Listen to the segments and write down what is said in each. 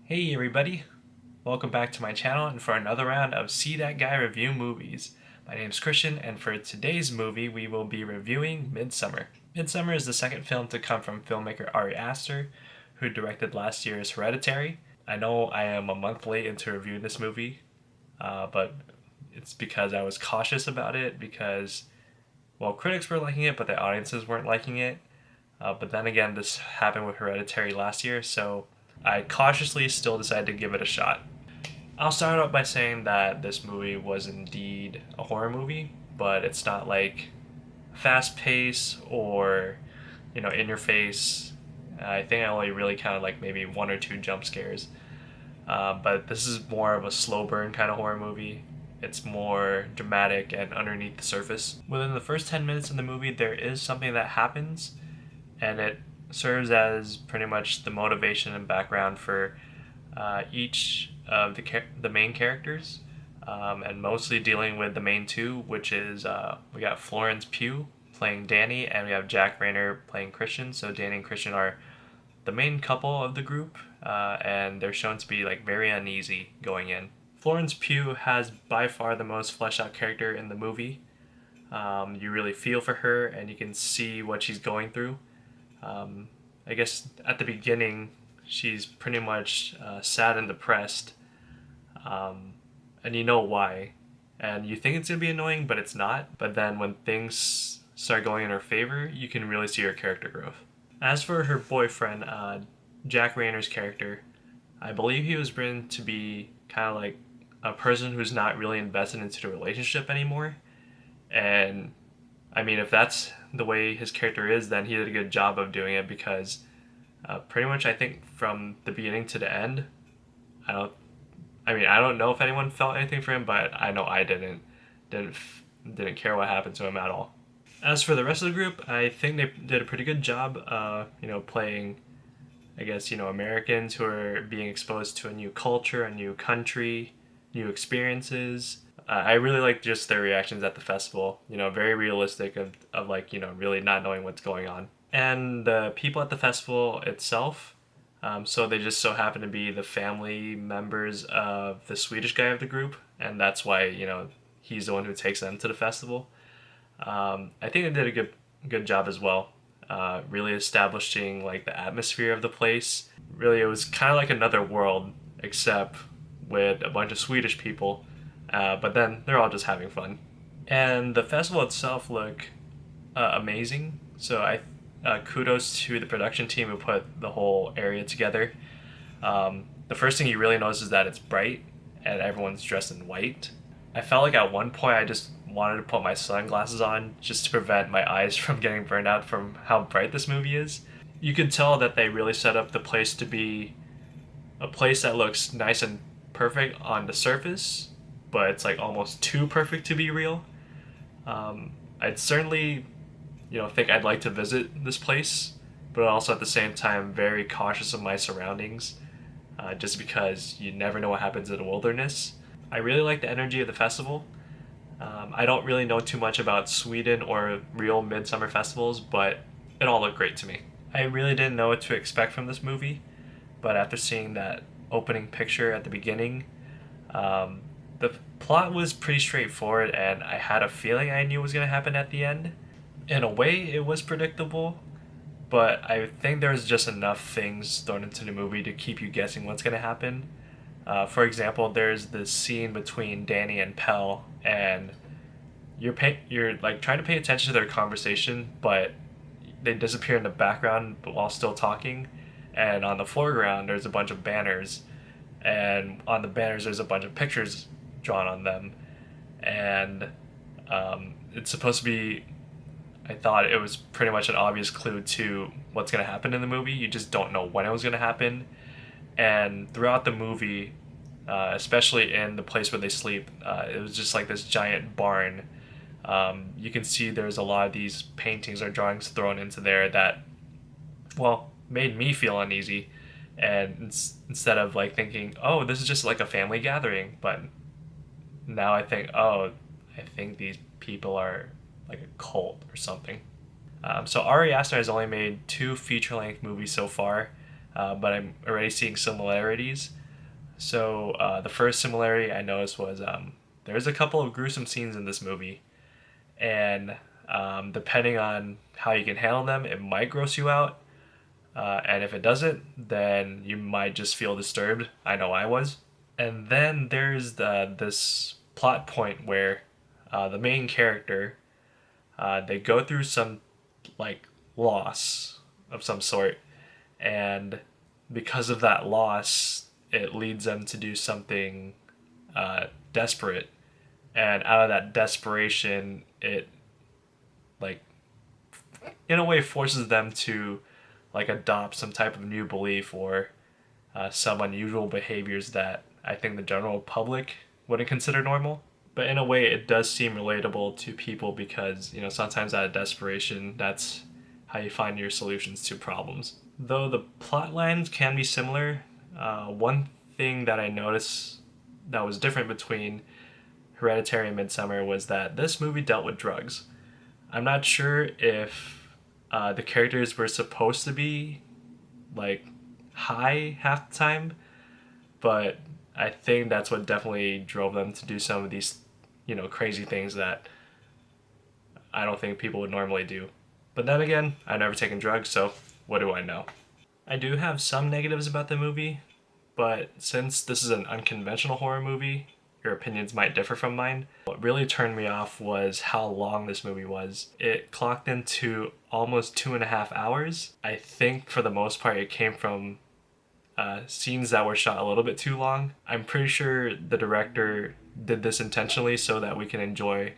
Hey everybody, welcome back to my channel and for another round of C.Dat.Guy review movies. My name is Christian and for today's movie we will be reviewing Midsommar. Midsommar is the second film to come from filmmaker Ari Aster, who directed last year's Hereditary. I know I am a month late into reviewing this movie, but it's because I was cautious about it because, well, critics were liking it but the audiences weren't liking it. But then again, this happened with Hereditary last year, so I cautiously still decided to give it a shot. I'll start out by saying that this movie was indeed a horror movie, but it's not like fast pace or, in your face. I think I only really counted like maybe one or two jump scares. But this is more of a slow burn kind of horror movie. It's more dramatic and underneath the surface. Within the first 10 minutes of the movie, there is something that happens, and it serves as pretty much the motivation and background for each of the main characters, and mostly dealing with the main two, which is we got Florence Pugh playing Danny, and we have Jack Reynor playing Christian. So Danny and Christian are the main couple of the group, and they're shown to be like very uneasy going in. Florence Pugh has by far the most fleshed out character in the movie. You really feel for her, and you can see what she's going through. I guess at the beginning, she's pretty much sad and depressed, and you know why. And you think it's gonna be annoying, but it's not. But then when things start going in her favor, you can really see her character growth. As for her boyfriend, Jack Raynor's character, I believe he was written to be kind of like a person who's not really invested into the relationship anymore. And I mean, if that's the way his character is, then he did a good job of doing it because pretty much I think from the beginning to the end, I don't. I don't know if anyone felt anything for him, but I know I didn't didn't care what happened to him at all. As for the rest of the group, I think they did a pretty good job. Playing, I guess, Americans who are being exposed to a new culture, a new country, new experiences. I really like just their reactions at the festival. Very realistic of like, really not knowing what's going on. And the people at the festival itself, so they just so happen to be the family members of the Swedish guy of the group, and that's why, he's the one who takes them to the festival. I think they did a good job as well. Really establishing like the atmosphere of the place. Really, it was kind of like another world, except with a bunch of Swedish people. But then they're all just having fun. And the festival itself looked amazing. So I kudos to the production team who put the whole area together. The first thing you really notice is that it's bright and everyone's dressed in white. I felt like at one point I just wanted to put my sunglasses on just to prevent my eyes from getting burned out from how bright this movie is. You could tell that they really set up the place to be a place that looks nice and perfect on the surface, but it's like almost too perfect to be real. I'd certainly, think I'd like to visit this place, but also at the same time very cautious of my surroundings, just because you never know what happens in the wilderness. I really like the energy of the festival. I don't really know too much about Sweden or real midsummer festivals, but it all looked great to me. I really didn't know what to expect from this movie, but after seeing that opening picture at the beginning, the plot was pretty straightforward, and I had a feeling I knew what was going to happen at the end. In a way, it was predictable, but I think there's just enough things thrown into the movie to keep you guessing what's going to happen. For example, there's this scene between Danny and Pell, and you're like trying to pay attention to their conversation, but they disappear in the background while still talking. And on the foreground, there's a bunch of banners, and on the banners, there's a bunch of pictures drawn on them, and it's supposed to be. I thought it was pretty much an obvious clue to what's going to happen in the movie. You just don't know when it was going to happen. And throughout the movie, especially in the place where they sleep, it was just like this giant barn. You can see there's a lot of these paintings or drawings thrown into there that, well, made me feel uneasy. And instead of like thinking, oh, this is just like a family gathering, but now I think, oh, I think these people are like a cult or something. So Ari Aster has only made 2 feature-length movies so far. but I'm already seeing similarities. So the first similarity I noticed was there's a couple of gruesome scenes in this movie, and depending on how you can handle them, it might gross you out. And if it doesn't, then you might just feel disturbed. I know I was. And then there's this plot point where the main character they go through some like loss of some sort, and because of that loss, it leads them to do something desperate, and out of that desperation, it like in a way forces them to like adopt some type of new belief or some unusual behaviors that I think the general public wouldn't consider normal. But in a way, it does seem relatable to people because, you know, sometimes out of desperation, that's how you find your solutions to problems. Though the plot lines can be similar, one thing that I noticed that was different between Hereditary and Midsommar was that this movie dealt with drugs. I'm not sure if the characters were supposed to be like high half the time, but I think that's what definitely drove them to do some of these, you know, crazy things that I don't think people would normally do. But then again, I've never taken drugs, so what do I know? I do have some negatives about the movie, but since this is an unconventional horror movie, your opinions might differ from mine. What really turned me off was how long this movie was. It clocked into almost 2.5 hours. I think for the most part it came from scenes that were shot a little bit too long. I'm pretty sure the director did this intentionally so that we can enjoy,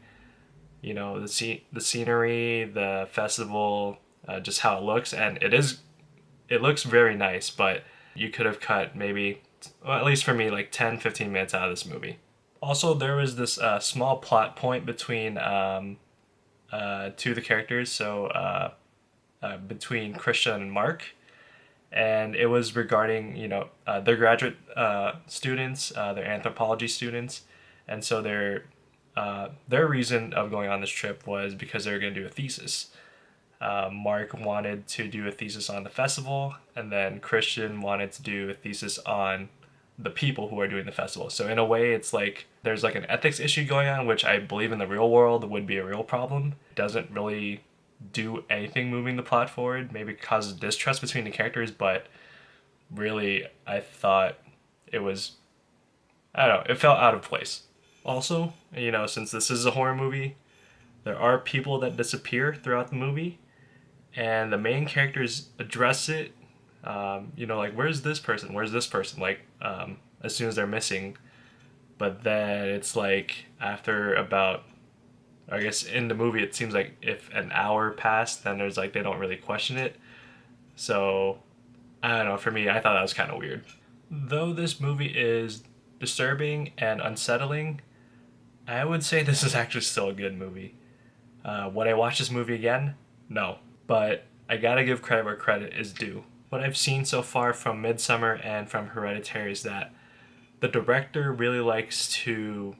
you know, the scenery, the festival, just how it looks, and it looks very nice. But you could have cut maybe, well, at least for me, like 10-15 minutes out of this movie. Also, there was this small plot point between two of the characters, so between Christian and Mark, and it was regarding, you know, they're graduate students, they're anthropology students, and so their reason of going on this trip was because they were going to do a thesis. Mark wanted to do a thesis on the festival, and then Christian wanted to do a thesis on the people who are doing the festival. So in a way, it's like there's like an ethics issue going on, which I believe in the real world would be a real problem. It doesn't really do anything moving the plot forward. Maybe causes distrust between the characters, but really, I thought it was, I don't know, it felt out of place. Also, you know, since this is a horror movie, there are people that disappear throughout the movie, and the main characters address it. You know, like, where's this person? Where's this person? Like, as soon as they're missing. But then it's like after about, I guess in the movie it seems like if an hour passed, then there's like they don't really question it. So I don't know. For me, I thought that was kind of weird. Though this movie is disturbing and unsettling, I would say this is actually still a good movie. Would I watch this movie again? No. But I gotta give credit where credit is due. What I've seen so far from Midsommar and from Hereditary is that the director really likes to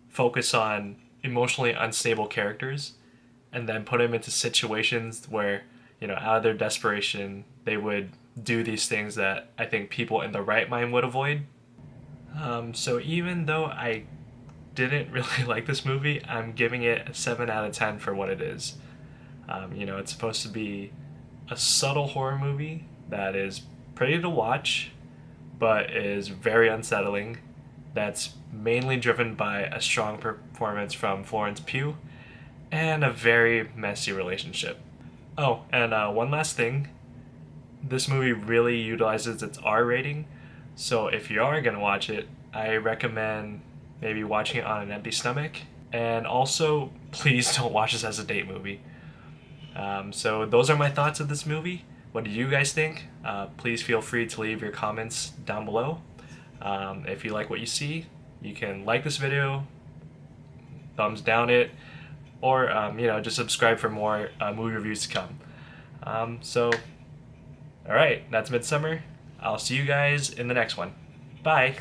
focus on emotionally unstable characters and then put them into situations where, you know, out of their desperation, they would do these things that I think people in the right mind would avoid. So even though I didn't really like this movie, I'm giving it a 7 out of 10 for what it is. You know, it's supposed to be a subtle horror movie that is pretty to watch, but is very unsettling. That's mainly driven by a strong performance from Florence Pugh and a very messy relationship. Oh, and one last thing. This movie really utilizes its R rating, so if you are going to watch it, I recommend maybe watching it on an empty stomach. And also, please don't watch this as a date movie. So those are my thoughts of this movie. What do you guys think? Please feel free to leave your comments down below. If you like what you see, you can like this video, thumbs down it, or you know, just subscribe for more movie reviews to come. So, all right, that's Midsommar. I'll see you guys in the next one. Bye.